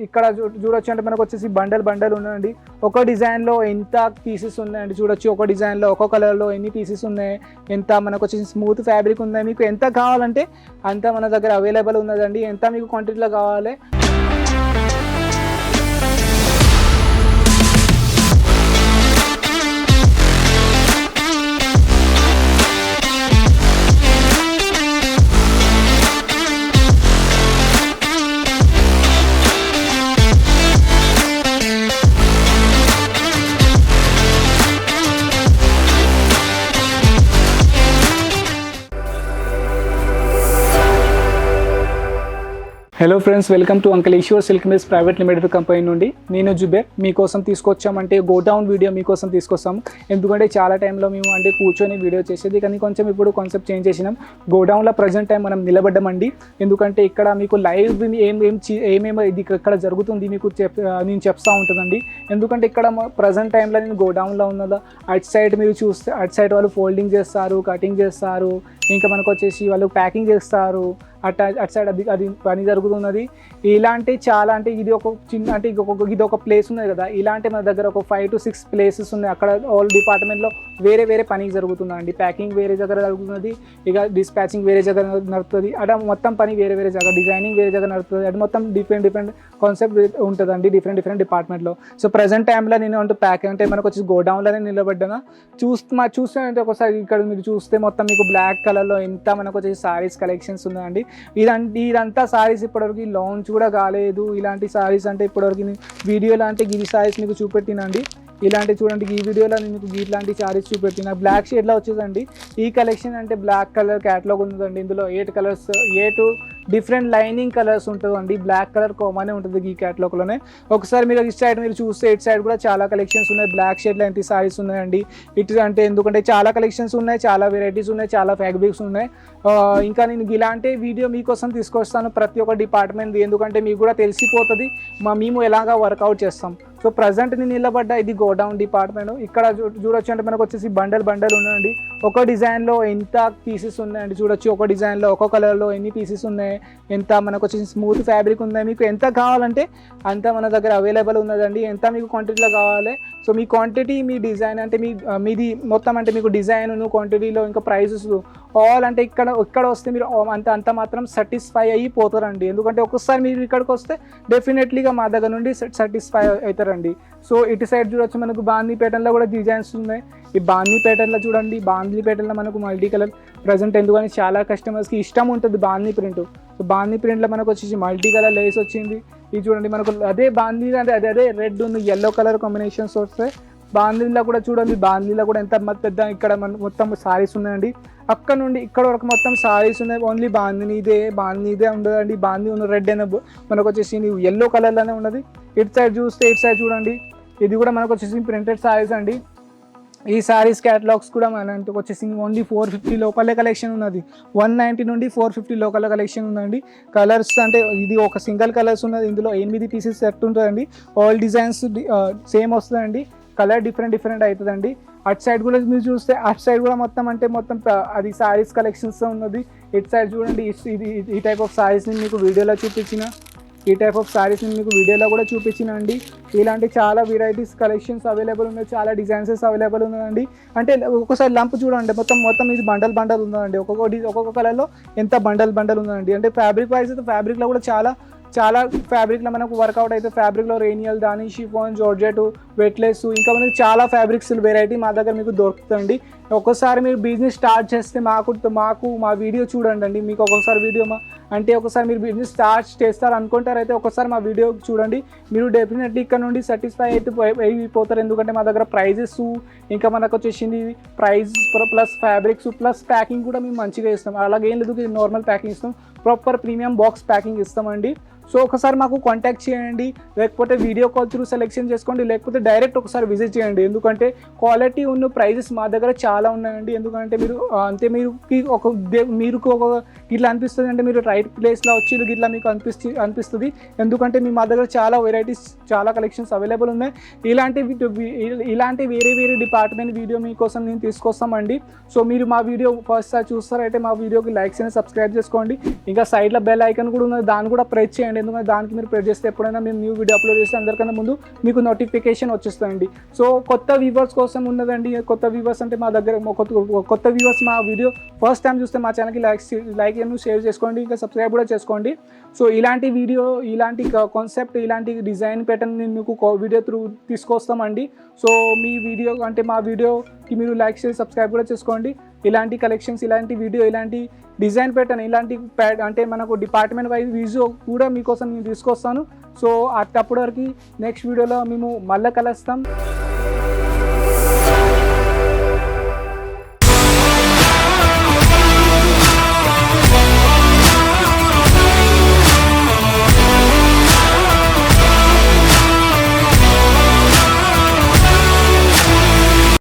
ఇక్కడ చూడొచ్చు అంటే మనకు వచ్చేసి బండల్ ఉన్నాయండి. ఒక డిజైన్లో ఎంత పీసెస్ ఉన్నాయండి చూడొచ్చు. ఒక డిజైన్లో ఒక కలర్లో ఎన్ని పీసెస్ ఉన్నాయి, ఎంత మనకు వచ్చేసి స్మూత్ ఫ్యాబ్రిక్ ఉంది. మీకు ఎంత కావాలంటే అంత మన దగ్గర అవైలబుల్ ఉన్నదండి. ఎంత మీకు క్వాంటిటీలో కావాలి. Hello friends, welcome to uncle Eshwar silk mills private limited company నుండి నేను జుబేర్ మీకోసం తీసుకొచ్చామంటే గోడౌన్ వీడియో మీకోసం తీసుకొస్తాము. ఎందుకంటే చాలా టైంలో మేము అంటే కూర్చొని వీడియో చేసేది, కానీ కొంచెం ఇప్పుడు కాన్సెప్ట్ చేంజ్ చేసినాం. గోడౌన్లో ప్రజెంట్ టైం మనం నిలబడ్డామండి. ఎందుకంటే ఇక్కడ మీకు లైవ్ ఏమేమి ఇది ఇక్కడ జరుగుతుంది మీకు నేను చెప్తా ఉంటుందండి. ఎందుకంటే ఇక్కడ ప్రజెంట్ టైంలో నేను గోడౌన్లో ఉన్నదా అటు సైడ్ మీరు చూస్తే అటు సైడ్ వాళ్ళు ఫోల్డింగ్ చేస్తారు, కటింగ్ చేస్తారు, ఇంకా మనకు వచ్చేసి వాళ్ళు ప్యాకింగ్ చేస్తారు. అటు సైడ్ అది పని జరుగుతున్నది. ఇలాంటి చాలా అంటే ఇది ఒక చిన్న అంటే ఇది ఒక ప్లేస్ ఉన్నది కదా, ఇలాంటి మన దగ్గర ఒక 5 to 6 ప్లేసెస్ ఉన్నాయి. అక్కడ ఆల్ డిపార్ట్మెంట్లో వేరే పనికి జరుగుతుందండి. ప్యాకింగ్ వేరే దగ్గర జరుగుతున్నది, ఇక డిస్పాచింగ్ వేరే దగ్గర నడుస్తుంది. అక్కడ మొత్తం పని వేరే దగ్గర, డిజైనింగ్ వేరే దగ్గర నడుస్తుంది. అది మొత్తం డిఫరెంట్ కాన్సెప్ట్ ఉంటుందండి డిఫరెంట్ డిపార్ట్మెంట్లో. సో ప్రజెంట్ టైంలో నేను అంటూ ప్యాకింగ్ అంటే మనకు వచ్చి గోడౌన్లోనే నిలబడ్డాను. చూస్తే ఒకసారి ఇక్కడ మీరు చూస్తే మొత్తం మీకు బ్లాక్ కలర్లో ఎంత మనకు వచ్చేసి సారీస్ కలెక్షన్స్ ఉన్నాయండి. ఇదంతా సారీస్ ఇప్పటివరకు లాంచ్ కూడా కాలేదు. ఇలాంటి సారీస్ అంటే ఇప్పటివరకు వీడియోలో అంటే గిరి సారీస్ మీకు చూపెట్టినండి. ఇలాంటి చూడండి, ఈ వీడియోలో నేను మీకు ఇట్లాంటి సారీస్ చూపెట్టిన. బ్లాక్ షేడ్లో వచ్చేదండి ఈ కలెక్షన్. అంటే బ్లాక్ కలర్ క్యాటలాగ్ ఉందండి. ఇందులో 8 కలర్స్, 8 డిఫరెంట్ లైనింగ్ కలర్స్ ఉంటుందండి. బ్లాక్ కలర్ కామనే ఉంటుంది ఈ క్యాటలాగ్లోనే. ఒకసారి మీరు ఇటు సైడ్ మీరు చూస్తే ఇటు సైడ్ కూడా చాలా కలెక్షన్స్ ఉన్నాయి. బ్లాక్ షేడ్లో ఎంత సారీస్ ఉన్నాయండి ఇటు. అంటే ఎందుకంటే చాలా కలెక్షన్స్ ఉన్నాయి, చాలా వెరైటీస్ ఉన్నాయి, చాలా ఫ్యాబ్రిక్స్ ఉన్నాయి. ఇంకా నేను ఇలాంటి వీడియో మీకోసం తీసుకొస్తాను ప్రతి ఒక్క డిపార్ట్మెంట్. ఎందుకంటే మీకు కూడా తెలిసిపోతుంది మేము ఎలాగా వర్కౌట్ చేస్తాం. సో ప్రజెంట్ నేను నిలబడ్డా ఇది గోడౌన్ డిపార్ట్మెంట్. ఇక్కడ చూడొచ్చు అంటే మనకు వచ్చేసి బండల్ ఉన్నాయండి. ఒక డిజైన్లో ఎంత పీసెస్ ఉన్నాయండి చూడొచ్చు. ఒక డిజైన్లో ఒక కలర్లో ఎన్ని పీసెస్ ఉన్నాయి, ఎంత మనకు వచ్చేసి స్మూత్ ఫ్యాబ్రిక్ ఉంది. మీకు ఎంత కావాలంటే అంత మన దగ్గర అవైలబుల్ ఉన్నదండి. ఎంత మీకు క్వాంటిటీలో కావాలి. సో మీ క్వాంటిటీ, మీ డిజైన్ అంటే మీది మొత్తం అంటే మీకు డిజైన్ క్వాంటిటీలో ఇంకా ప్రైజెస్ ఆల్ అంటే ఇక్కడ వస్తే మీరు అంత మాత్రం సాటిస్ఫై అయిపోతారండి. ఎందుకంటే ఒకసారి మీరు ఇక్కడికి వస్తే డెఫినెట్లీగా మా దగ్గర నుండి సాటిస్ఫై అవుతారండి. సో ఇటు సైడ్ చూడొచ్చు మనకు బాందీ ప్యాటర్న్లో కూడా డిజైన్స్ ఉన్నాయి. ఈ బాందీ ప్యాటర్న్లో చూడండి, బాందీ ప్యాటర్న్లో మనకు మల్టీ కలర్ ప్రజెంట్ ఎందుకని చాలా కస్టమర్స్కి ఇష్టం ఉంటుంది బాందీ ప్రింట్. సో బాందీ ప్రింట్లో మనకు వచ్చేసి మల్టీ కలర్ లేస్ వచ్చింది. ఇది చూడండి మనకు అదే బాందీ అంటే అదే రెడ్ ఉంది, ఎల్లో కలర్ కాంబినేషన్స్ వస్తాయి. బాందీలో కూడా చూడండి, బాందీలో కూడా ఎంత పెద్ద ఇక్కడ మొత్తం సారీస్ ఉన్నాయండి. అక్కడ నుండి ఇక్కడ వరకు మొత్తం సారీస్ ఉన్నాయి. ఓన్లీ బాందీదే ఉండదండి. బాందీ ఉన్న రెడ్ అయినా మనకు వచ్చేసి ఎల్లో కలర్లోనే ఉన్నది. ఇటు సైడ్ చూస్తే ఇటు సైడ్ చూడండి, ఇది కూడా మనకు వచ్చేసి ప్రింటెడ్ సారీస్ అండి. ఈ సారీస్ క్యాటలాగ్స్ కూడా మనకు వచ్చేసి ఓన్లీ 450 లోపలే కలెక్షన్ ఉన్నది. 190 నుండి 450 లోకల్ కలెక్షన్ ఉందండి. కలర్స్ అంటే ఇది ఒక సింగిల్ కలర్స్ ఉన్నది. ఇందులో 8 పీసెస్ సెట్ ఉంటుందండి. ఆల్ డిజైన్స్ సేమ్ వస్తుందండి, కలర్ డిఫరెంట్ అవుతుందండి. అటు సైడ్ కూడా మీరు చూస్తే అటు సైడ్ కూడా మొత్తం అది సారీస్ కలెక్షన్స్ ఉన్నది. ఇటు సైడ్ చూడండి, ఈ టైప్ ఆఫ్ సారీస్ని మీకు వీడియోలో చూపించిన అండి. ఇలాంటి చాలా వెరైటీస్ కలెక్షన్స్ అవైలబుల్ ఉన్నాయి, చాలా డిజైన్సెస్ అవైలబుల్ ఉన్నాయండి. అంటే ఒకసారి లంప్ చూడండి, మొత్తం ఇది బండల్ ఉందండి. ఒక్కొక్క కలర్లో ఎంత బండల్ ఉందండి. అంటే ఫ్యాబ్రిక్ వైజ్ అయితే ఫ్యాబ్రిక్లో కూడా చాలా ఫ్యాబ్రిక్లో మనకు వర్కౌట్ అయితే ఫ్యాబ్రిక్లో రేనియల్, దాని షిఫాన్, జార్జెట్, వెట్లెస్, ఇంకా మనకి చాలా ఫ్యాబ్రిక్స్ వెరైటీ మా దగ్గర మీకు దొరుకుతుంది. ఒక్కసారి మీరు బిజినెస్ స్టార్ట్ చేస్తే మా వీడియో చూడండి. మీకు ఒకసారి ఒకసారి మీరు బిజినెస్ స్టార్ట్ చేస్తారు అనుకుంటారైతే ఒకసారి మా వీడియో చూడండి. మీరు డెఫినెట్లీ ఇక్కడ నుండి సాటిస్ఫై అయిపోతారు. ఎందుకంటే మా దగ్గర ప్రైజెస్ ఇంకా మనకు వచ్చేసింది price plus fabrics plus packing కూడా మేము మంచిగా ఇస్తాం. అలాగే ఏం లేదు, నార్మల్ ప్యాకింగ్ ఇస్తాం, ప్రాపర్ ప్రీమియం బాక్స్ ప్యాకింగ్ ఇస్తామండి. సో ఒకసారి మాకు కాంటాక్ట్ చేయండి, లేకపోతే వీడియో కాల్ త్రూ సెలెక్షన్ చేసుకోండి, లేకపోతే డైరెక్ట్ ఒకసారి విజిట్ చేయండి. ఎందుకంటే క్వాలిటీ ఉన్న ప్రైజెస్ మా దగ్గర చాలా ఉన్నాయండి. ఎందుకంటే మీరు ఒక ఇట్లా అనిపిస్తుంది అంటే మీరు రైట్ ప్లేస్లో వచ్చి ఇట్లా మీకు అనిపిస్తుంది. ఎందుకంటే మా దగ్గర చాలా వెరైటీస్, చాలా కలెక్షన్స్ అవైలబుల్ ఉన్నాయి. ఇలాంటి వేరే డిపార్ట్మెంట్ వీడియో మీకోసం నేను తీసుకొస్తామండి. సో మీరు మా వీడియో ఫస్ట్ సారి చూస్తారైతే మా వీడియోకి లైక్స్ అని సబ్స్క్రైబ్ చేసుకోండి. ఇంకా సైడ్లో బెల్ ఐకాన్ కూడా ఉన్నది, దాన్ని కూడా ప్రెస్ చేయండి. ఎందుకంటే దానికి మీరు ప్రెస్ చేస్తే ఎప్పుడైనా మేము న్యూ వీడియో అప్లోడ్ చేస్తే అందరికన్నా ముందు మీకు నోటిఫికేషన్ వచ్చేస్తుందండి. సో కొత్త వ్యూవర్స్ కోసం ఉన్నదండి. కొత్త వ్యూవర్స్ అంటే మా దగ్గర కొత్త వ్యూవర్స్ మా వీడియో ఫస్ట్ టైం చూస్తే మా ఛానల్కి లైక్ షేర్ చేసుకోండి, ఇంకా సబ్స్క్రైబ్ కూడా చేసుకోండి. సో ఇలాంటి వీడియో, ఇలాంటి కాన్సెప్ట్, ఇలాంటి డిజైన్ ప్యాటర్న్ నేను మీకు వీడియో త్రూ తీసుకొస్తామండి. సో మీ వీడియో అంటే మా వీడియోకి మీరు లైక్ షేర్ సబ్స్క్రైబ్ కూడా చేసుకోండి. ఇలాంటి కలెక్షన్స్, ఇలాంటి వీడియో, ఇలాంటి డిజైన్ ప్యాటర్న్, ఇలాంటి అంటే మనకు డిపార్ట్మెంట్ వైజ్ వీడియో కూడా మీకోసం నేను తీసుకొస్తాను. సో అప్పటి వరకు నెక్స్ట్ వీడియోలో మేము మళ్ళీ కలుస్తాం.